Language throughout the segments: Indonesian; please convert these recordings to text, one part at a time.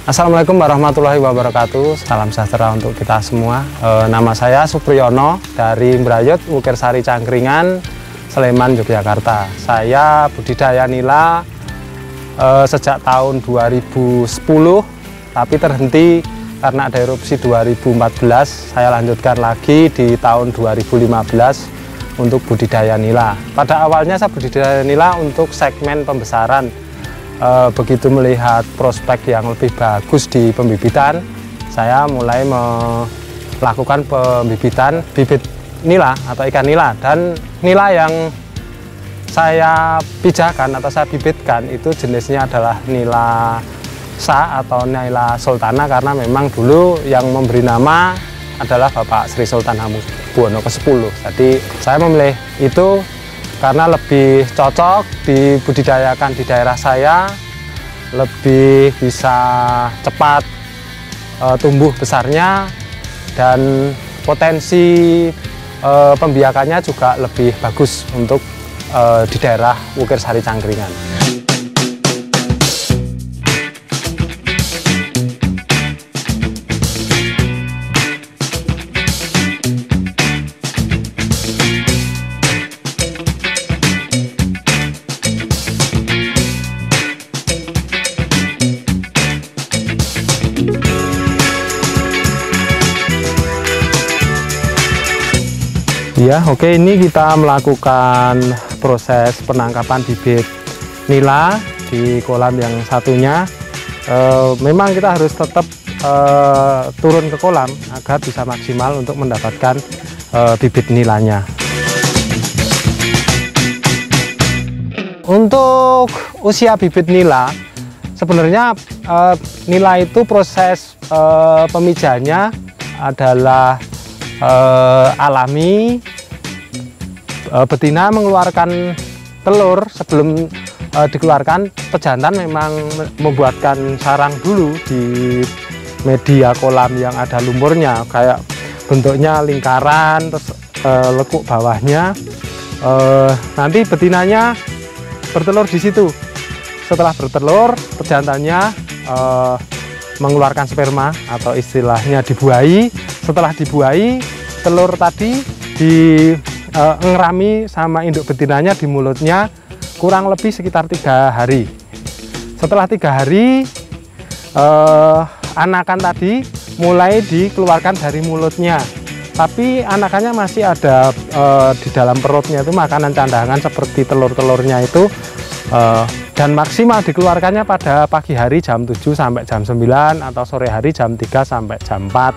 Assalamualaikum warahmatullahi wabarakatuh. Salam sejahtera untuk kita semua. Nama saya Supriyono dari Mbrayut, Wukirsari Cangkringan, Sleman, Yogyakarta. Saya budidaya nila sejak tahun 2010, tapi terhenti karena ada erupsi 2014. Saya lanjutkan lagi di tahun 2015 untuk budidaya nila. Pada awalnya saya budidaya nila untuk segmen pembesaran. Begitu melihat prospek yang lebih bagus di pembibitan, saya mulai melakukan pembibitan bibit nila atau ikan nila. Dan nila yang saya pijahkan atau saya bibitkan itu jenisnya adalah nila sa atau nila sultana, karena memang dulu yang memberi nama adalah Bapak Sri Sultan Hamengkubuwono ke-10. Jadi saya memilih itu karena lebih cocok dibudidayakan di daerah saya, lebih bisa cepat tumbuh besarnya, dan potensi pembiakannya juga lebih bagus untuk di daerah Wukirsari Cangkringan. Ya, oke, ini kita melakukan proses penangkapan bibit nila di kolam yang satunya. Memang kita harus tetap turun ke kolam agar bisa maksimal untuk mendapatkan bibit nilanya. Untuk usia bibit nila, sebenarnya nila itu proses pemijahannya adalah alami. Betina mengeluarkan telur. Sebelum dikeluarkan, pejantan memang membuatkan sarang dulu di media kolam yang ada lumpurnya, kayak bentuknya lingkaran, terus lekuk bawahnya. Nanti betinanya bertelur di situ. Setelah bertelur, pejantannya mengeluarkan sperma atau istilahnya dibuahi. Setelah dibuahi, telur tadi ngerami sama induk betinanya di mulutnya kurang lebih sekitar 3 hari. Setelah 3 hari, anakan tadi mulai dikeluarkan dari mulutnya, tapi anakannya masih ada di dalam perutnya, itu makanan cadangan seperti telur-telurnya itu, dan maksimal dikeluarkannya pada pagi hari jam 7 sampai jam 9 atau sore hari jam 3 sampai jam 4.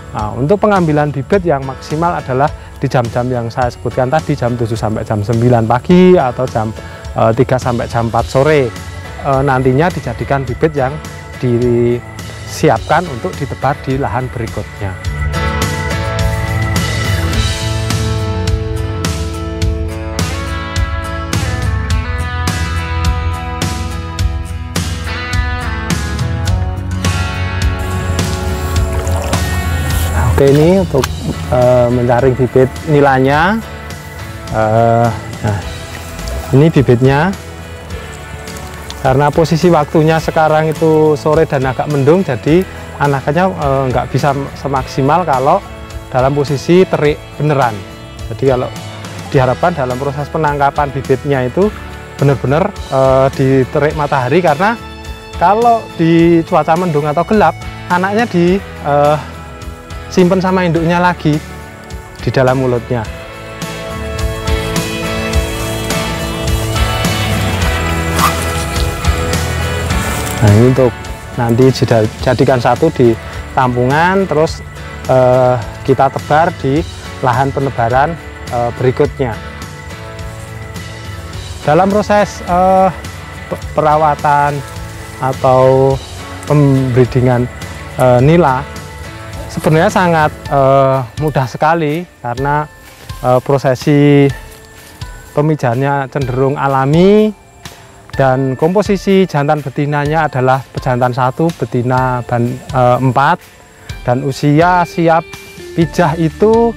Nah, untuk pengambilan bibit yang maksimal adalah di jam-jam yang saya sebutkan tadi, jam 7 sampai jam 9 pagi atau jam 3 sampai jam 4 sore. Nantinya dijadikan bibit yang disiapkan untuk ditebar di lahan berikutnya. Oke, ini untuk mencari bibit nilanya. Nah, ini bibitnya. Karena posisi waktunya sekarang itu sore dan agak mendung, jadi anakannya nggak bisa semaksimal kalau dalam posisi terik beneran. Jadi kalau diharapkan dalam proses penangkapan bibitnya itu benar-benar di terik matahari, karena kalau di cuaca mendung atau gelap, anaknya simpen sama induknya lagi di dalam mulutnya. Nah, ini untuk nanti jadikan satu di tampungan, terus kita tebar di lahan penebaran berikutnya. Dalam proses perawatan atau pembreedingan nila sebenarnya sangat mudah sekali, karena prosesi pemijahannya cenderung alami, dan komposisi jantan betinanya adalah pejantan 1, betina 4, dan usia siap pijah itu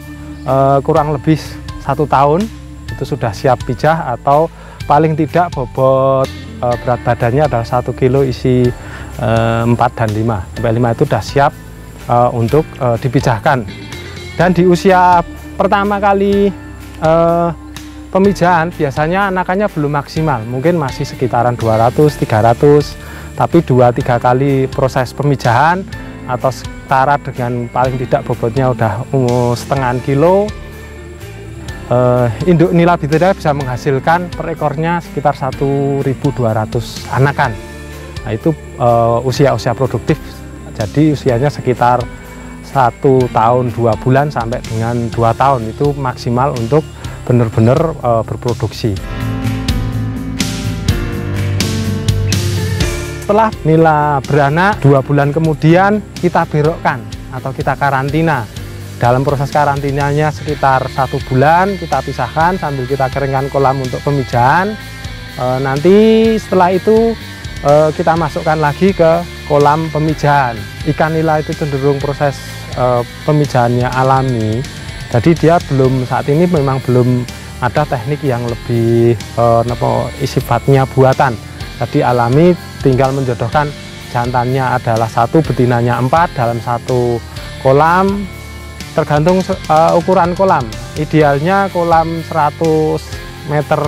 kurang lebih 1 tahun itu sudah siap pijah, atau paling tidak bobot berat badannya adalah 1 kilo isi 4 dan 5. Sampai 5 itu sudah siap untuk dipijahkan. Dan di usia pertama kali pemijahan biasanya anakannya belum maksimal, mungkin masih sekitaran 200-300, tapi 2-3 kali proses pemijahan atau setara dengan paling tidak bobotnya udah setengah kilo, induk nila betina bisa menghasilkan per ekornya sekitar 1.200 anakan. Nah, itu usia-usia produktif, jadi usianya sekitar 1 tahun 2 bulan sampai dengan 2 tahun itu maksimal untuk benar-benar berproduksi. Setelah nila beranak 2 bulan kemudian kita berokkan atau kita karantina. Dalam proses karantinanya sekitar 1 bulan kita pisahkan sambil kita keringkan kolam untuk pemijahan. Nanti setelah itu kita masukkan lagi ke kolam pemijahan. Ikan nila itu cenderung proses pemijahannya alami. Jadi dia saat ini memang belum ada teknik yang lebih sifatnya buatan. Jadi alami tinggal menjodohkan jantannya adalah 1, betinanya 4 dalam 1 kolam. Tergantung ukuran kolam. Idealnya kolam 100 meter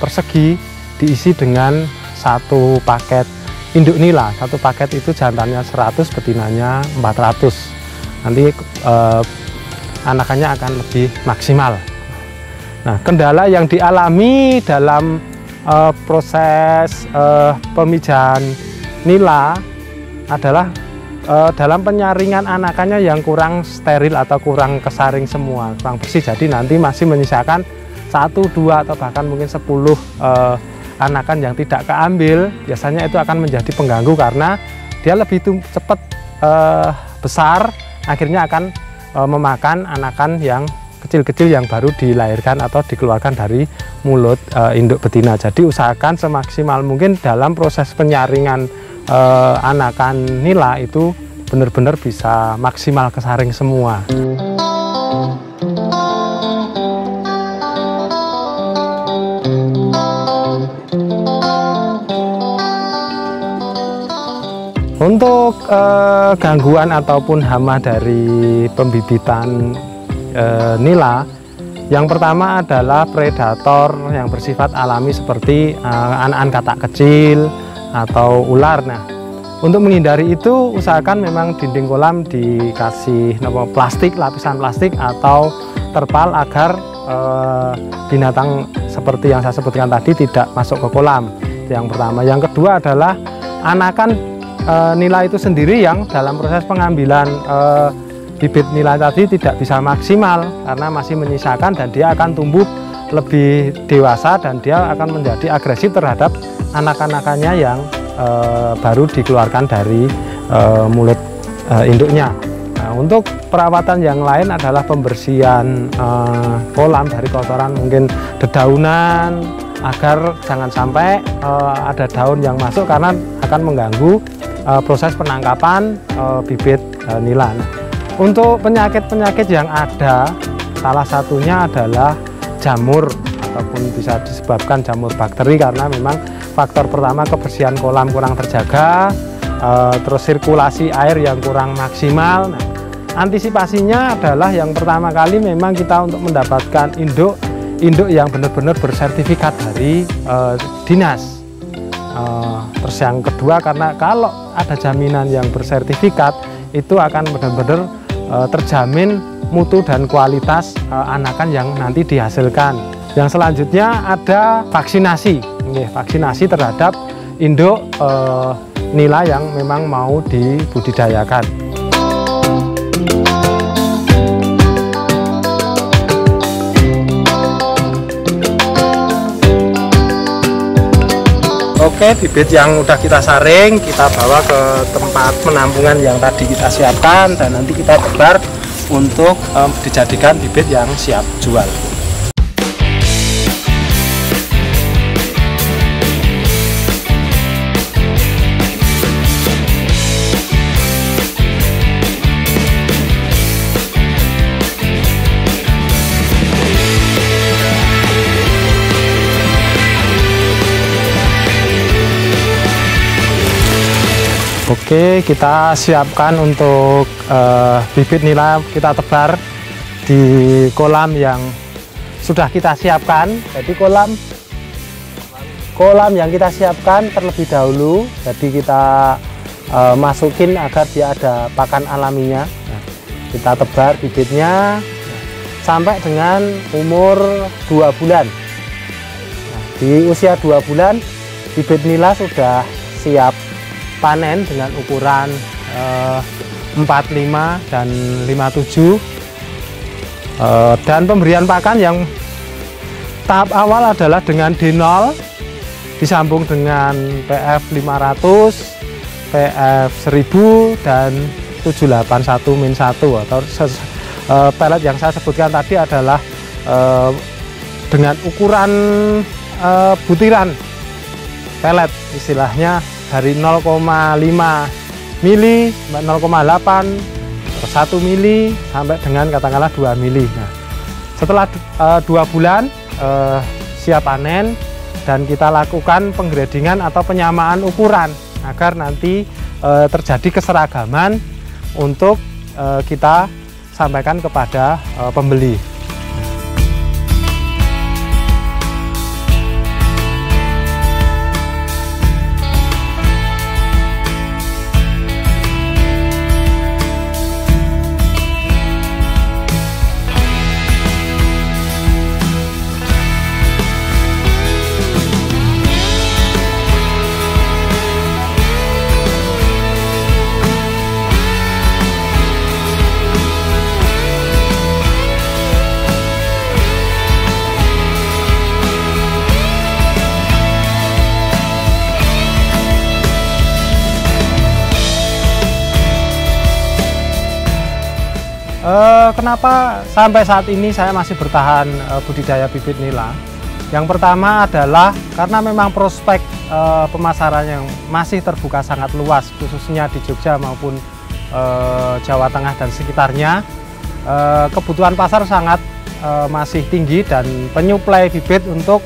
persegi diisi dengan 1 paket induk nila. 1 paket itu jantannya 100, betinanya 400. Nanti anakannya akan lebih maksimal. Nah, kendala yang dialami dalam proses pemijahan nila adalah dalam penyaringan anakannya yang kurang steril atau kurang kesaring semua, kurang bersih. Jadi nanti masih menyisakan 1, 2 atau bahkan mungkin 10 anakan yang tidak keambil. Biasanya itu akan menjadi pengganggu karena dia lebih cepat besar, akhirnya akan memakan anakan yang kecil-kecil yang baru dilahirkan atau dikeluarkan dari mulut induk betina. Jadi usahakan semaksimal mungkin dalam proses penyaringan anakan nila itu benar-benar bisa maksimal kesaring semua. Untuk gangguan ataupun hama dari pembibitan nila, yang pertama adalah predator yang bersifat alami seperti anakan katak kecil atau ular. Nah, untuk menghindari itu usahakan memang dinding kolam dikasih plastik, lapisan plastik atau terpal agar binatang seperti yang saya sebutkan tadi tidak masuk ke kolam. Yang pertama. Yang kedua adalah anakan nila itu sendiri yang dalam proses pengambilan bibit nila tadi tidak bisa maksimal karena masih menyisakan, dan dia akan tumbuh lebih dewasa dan dia akan menjadi agresif terhadap anak-anakannya yang baru dikeluarkan dari mulut induknya. Nah, untuk perawatan yang lain adalah pembersihan kolam dari kotoran, mungkin dedaunan, agar jangan sampai ada daun yang masuk karena akan mengganggu proses penangkapan bibit nila. Nah, untuk penyakit-penyakit yang ada, salah satunya adalah jamur ataupun bisa disebabkan jamur bakteri karena memang faktor pertama kebersihan kolam kurang terjaga, terus sirkulasi air yang kurang maksimal. Nah, antisipasinya adalah yang pertama kali memang kita untuk mendapatkan induk yang benar-benar bersertifikat dari dinas. Terus yang kedua, karena kalau ada jaminan yang bersertifikat itu akan benar-benar terjamin mutu dan kualitas anakan yang nanti dihasilkan. Yang selanjutnya ada vaksinasi, vaksinasi terhadap induk nila yang memang mau dibudidayakan. Oke, bibit yang udah kita saring kita bawa ke tempat penampungan yang tadi kita siapkan dan nanti kita tebar untuk dijadikan bibit yang siap jual. Oke, kita siapkan untuk bibit nila, kita tebar di kolam yang sudah kita siapkan. Jadi kolam yang kita siapkan terlebih dahulu, jadi kita masukin agar dia ada pakan alaminya. Nah, kita tebar bibitnya sampai dengan umur 2 bulan. Nah, di usia 2 bulan bibit nila sudah siap panen dengan ukuran 45 dan 57, dan pemberian pakan yang tahap awal adalah dengan D0 disambung dengan PF 500, PF 1000 dan 781-1 atau pelet yang saya sebutkan tadi adalah dengan ukuran butiran pelet, istilahnya dari 0,5 mili, 0,8, 1 mili sampai dengan katakanlah 2 mili. Nah, setelah 2 bulan siap panen, dan kita lakukan penggradingan atau penyamaan ukuran agar nanti terjadi keseragaman untuk kita sampaikan kepada pembeli. Kenapa sampai saat ini saya masih bertahan budidaya bibit nila? Yang pertama adalah karena memang prospek pemasaran yang masih terbuka sangat luas, khususnya di Jogja maupun Jawa Tengah dan sekitarnya. Kebutuhan pasar sangat masih tinggi, dan penyuplai bibit untuk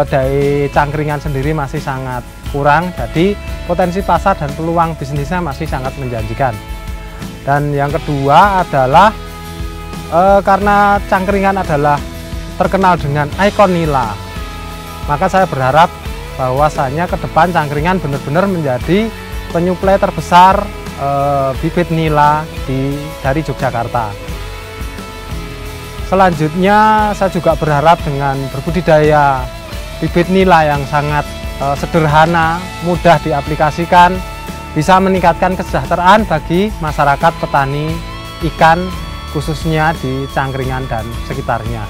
dari Cangkringan sendiri masih sangat kurang. Jadi potensi pasar dan peluang bisnisnya masih sangat menjanjikan. Dan yang kedua adalah karena Cangkringan adalah terkenal dengan ikon nila, maka saya berharap bahwasannya ke depan Cangkringan benar-benar menjadi penyuplai terbesar bibit nila dari Yogyakarta. Selanjutnya saya juga berharap dengan berbudidaya bibit nila yang sangat sederhana, mudah diaplikasikan, bisa meningkatkan kesejahteraan bagi masyarakat petani ikan, khususnya di Cangkringan dan sekitarnya.